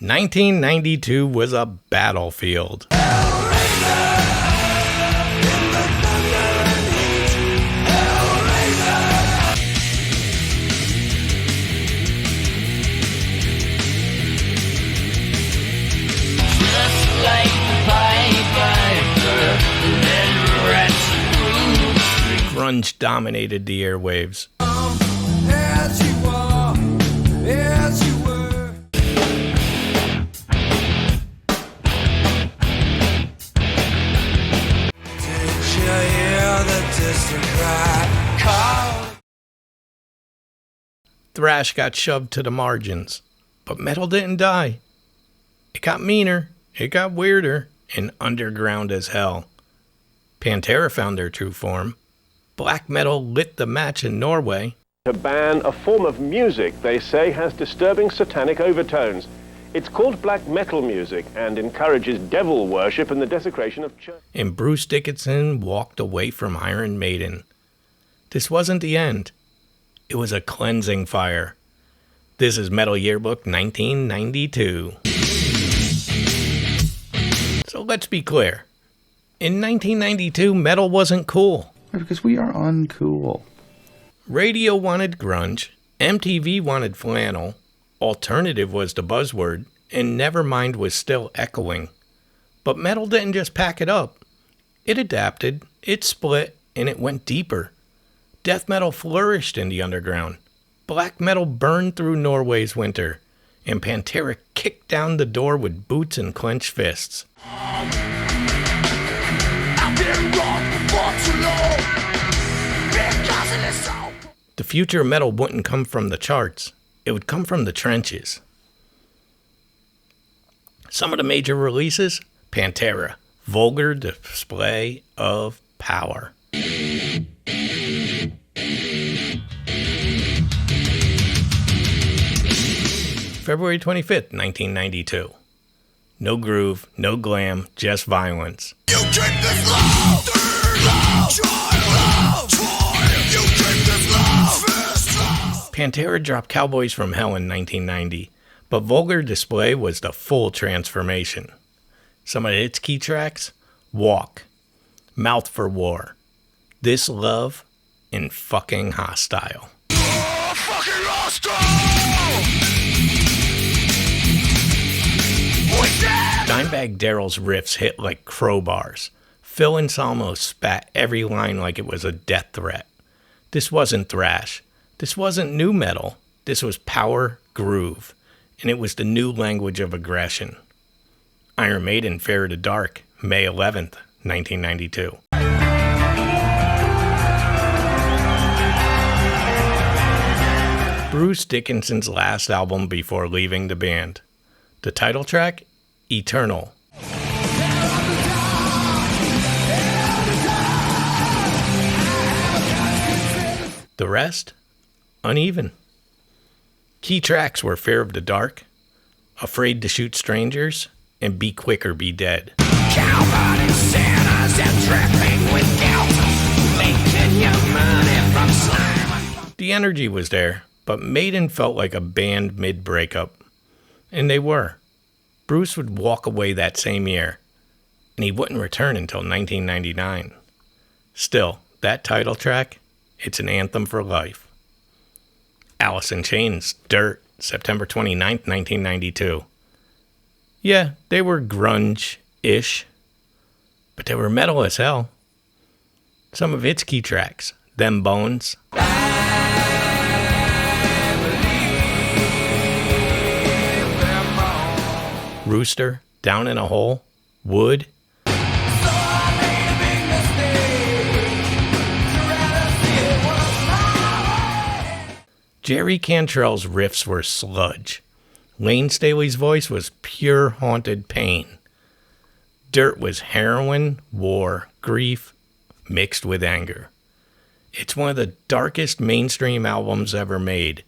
1992 was a battlefield. Grunge dominated the airwaves. As you are, as you were. Did you hear the distant cry call? Thrash got shoved to the margins, but metal didn't die. It got meaner, it got weirder, and underground as hell. Pantera found their true form. Black metal lit the match in Norway. To ban a form of music they say has disturbing satanic overtones. It's called black metal music and encourages devil worship and the desecration of church. And Bruce Dickinson walked away from Iron Maiden. This wasn't the end. It was a cleansing fire. This is Metal Yearbook 1992. So let's be clear. In 1992, metal wasn't cool. Because we are uncool. Radio wanted grunge, MTV wanted flannel, alternative was the buzzword, and Nevermind was still echoing. But metal didn't just pack it up. It adapted, it split, and it went deeper. Death metal flourished in the underground. Black metal burned through Norway's winter, and Pantera kicked down the door with boots and clenched fists. The future of metal wouldn't come from the charts. It would come from the trenches. Some of the major releases: Pantera, Vulgar Display of Power. February 25th, 1992. No groove, no glam, just violence. You keep this love, you keep this love. Pantera dropped Cowboys from Hell in 1990, but Vulgar Display was the full transformation. Some of its key tracks: Walk, Mouth for War, This Love, and Fucking Hostile. Oh, fucking hostile! Dimebag Darrell's riffs hit like crowbars. Phil Anselmo spat every line like it was a death threat. This wasn't thrash. This wasn't new metal. This was power groove, and it was the new language of aggression. Iron Maiden, Fair to Dark, May 11th, 1992. Bruce Dickinson's last album before leaving the band. The title track, Eternal. The rest, uneven. Key tracks were Fear of the Dark, Afraid to Shoot Strangers, and Be Quick or Be Dead. Calvin and sinners and dripping with guilt, making your money from slime. The energy was there, but Maiden felt like a band mid-breakup. And they were. Bruce would walk away that same year, and he wouldn't return until 1999. Still, that title track, it's an anthem for life. Alice in Chains, Dirt, September 29th, 1992. Yeah, they were grunge-ish, but they were metal as hell. Some of its key tracks, Them Bones, Rooster, Down in a Hole, Wood, Jerry Cantrell's riffs were sludge. Layne Staley's voice was pure haunted pain. Dirt was heroin, war, grief, mixed with anger. It's one of the darkest mainstream albums ever made.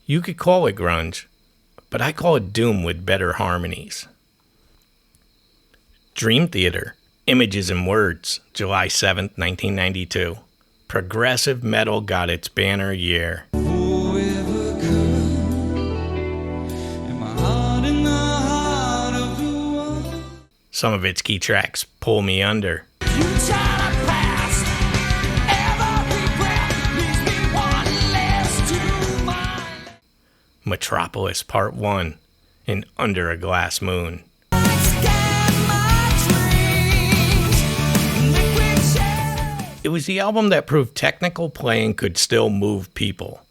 You could call it grunge, but I call it doom with better harmonies. Dream Theater, Images and Words, July 7th, 1992. Progressive metal got its banner year. Whoever could, and my heart in the Some of its key tracks: Pull Me Under, Metropolis Part 1, and Under a Glass Moon. It was the album that proved technical playing could still move people.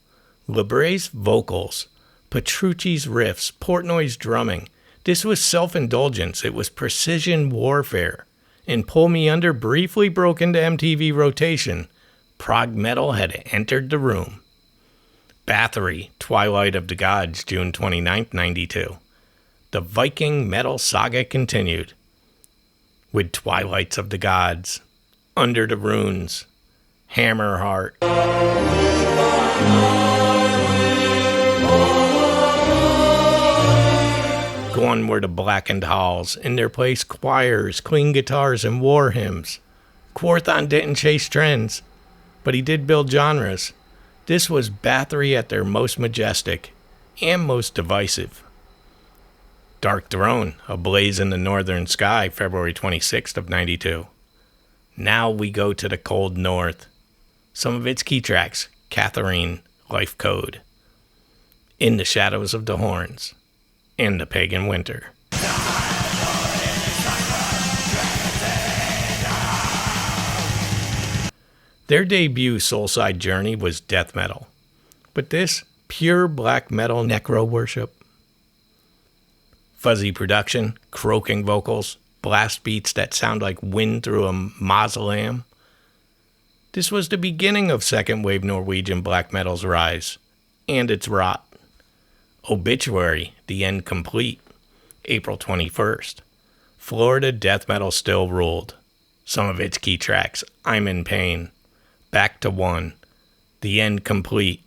Labre's vocals, Petrucci's riffs, Portnoy's drumming. This was self-indulgence. It was precision warfare. And Pull Me Under briefly broke into MTV rotation. Prog metal had entered the room. Bathory, Twilight of the Gods, June 29, 92. The Viking metal saga continued with Twilights of the Gods, Under the Runes, Hammerheart, Gone were the blackened halls, in their place choirs, clean guitars, and war hymns. Quorthon didn't chase trends, but he did build genres. This was Bathory at their most majestic and most divisive. Darkthrone, A Blaze in the Northern Sky, February 26th of 92. Now we go to the cold north. Some of its key tracks: Catherine, Life Code, In the Shadows of the Horns, and The Pagan Winter. Their debut Soulside Journey was death metal, but this, pure black metal necro worship. Fuzzy production, croaking vocals, blast beats that sound like wind through a mausoleum. This was the beginning of second wave Norwegian black metal's rise, and its rot. Obituary, The End Complete, April 21st. Florida death metal still ruled. Some of its key tracks: I'm in Pain, Back to One, The End Complete.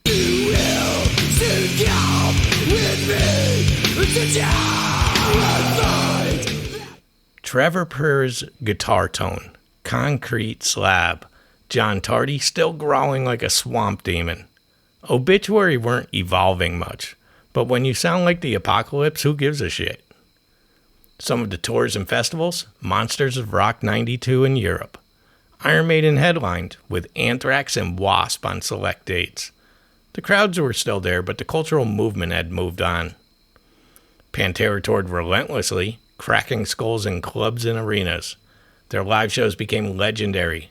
Trevor Purr's guitar tone, Concrete Slab, John Tardy still growling like a swamp demon. Obituary weren't evolving much, but when you sound like the Apocalypse, who gives a shit? Some of the tours and festivals: Monsters of Rock 92 in Europe. Iron Maiden headlined, with Anthrax and Wasp on select dates. The crowds were still there, but the cultural movement had moved on. Pantera toured relentlessly, cracking skulls in clubs and arenas. Their live shows became legendary.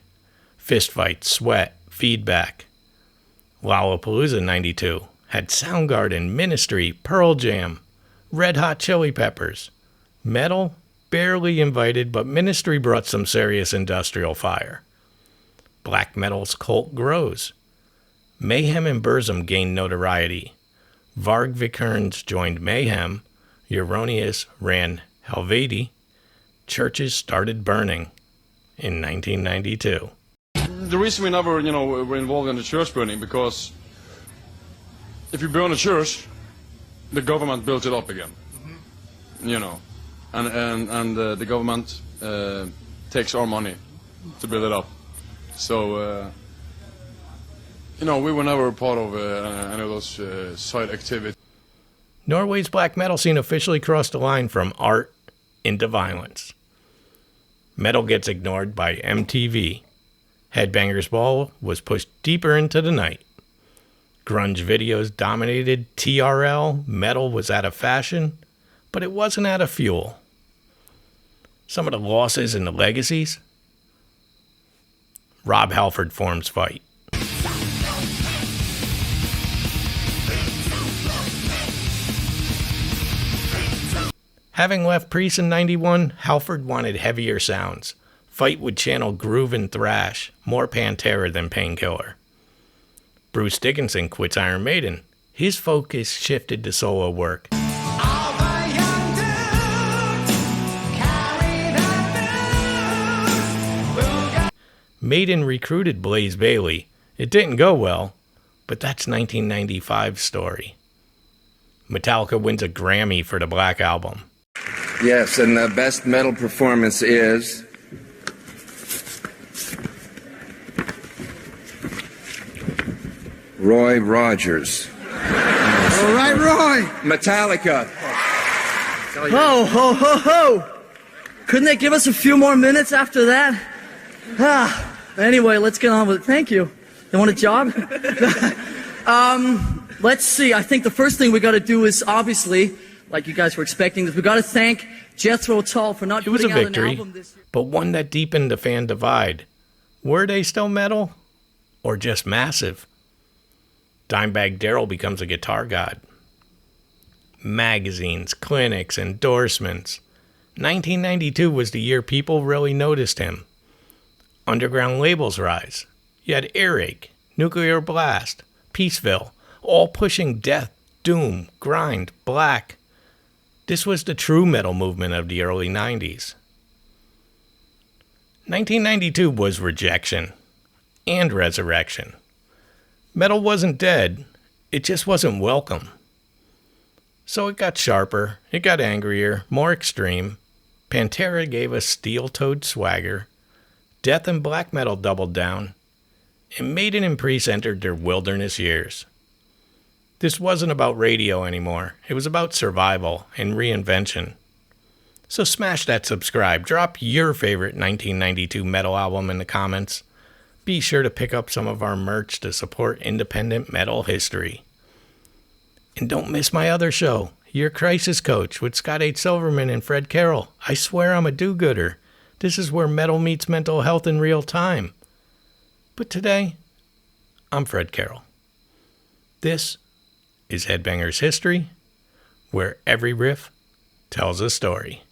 Fistfight, Sweat, Feedback. Lollapalooza 92 had Soundgarden, Ministry, Pearl Jam, Red Hot Chili Peppers. Metal? Barely invited, but Ministry brought some serious industrial fire. Black metal's cult grows. Mayhem and Burzum gained notoriety. Varg Vikernes joined Mayhem. Euronius ran Helveti. Churches started burning in 1992. The reason we never, were involved in the church burning, because if you burn a church, the government built it up again. And the government takes our money to build it up. So, we were never part of any of those side activities. Norway's black metal scene officially crossed the line from art into violence. Metal gets ignored by MTV. Headbangers Ball was pushed deeper into the night. Grunge videos dominated TRL. Metal was out of fashion, but it wasn't out of fuel. Some of the losses and the legacies: Rob Halford forms Fight. Having left Priest in 91, Halford wanted heavier sounds. Fight would channel groove and thrash, more Pantera than Painkiller. Bruce Dickinson quits Iron Maiden. His focus shifted to solo work. Maiden recruited Blaze Bayley. It didn't go well, but that's 1995's story. Metallica wins a Grammy for the Black Album. Yes, and the best metal performance is Roy Rogers. All right, Roy. Metallica. Ho, ho, ho, ho. Couldn't they give us a few more minutes after that? Anyway, let's get on with it. Thank you. You want a job? Let's see. I think the first thing we got to do is, obviously, like you guys were expecting, is we got to thank Jethro Tull for not putting out an album this year. But one that deepened the fan divide. Were they still metal? Or just massive? Dimebag Darrell becomes a guitar god. Magazines, clinics, endorsements. 1992 was the year people really noticed him. Underground labels rise. You had Earache, Nuclear Blast, Peaceville, all pushing death, doom, grind, black. This was the true metal movement of the early 90s. 1992 was rejection and resurrection. Metal wasn't dead, it just wasn't welcome. So it got sharper, it got angrier, more extreme. Pantera gave us steel-toed swagger. Death and black metal doubled down. And Maiden and Priest entered their wilderness years. This wasn't about radio anymore. It was about survival and reinvention. So smash that subscribe. Drop your favorite 1992 metal album in the comments. Be sure to pick up some of our merch to support independent metal history. And don't miss my other show, Your Crisis Coach, with Scott H. Silverman and Fred Carroll. I swear I'm a do-gooder. This is where metal meets mental health in real time. But today, I'm Fred Carroll. This is Headbangers History, where every riff tells a story.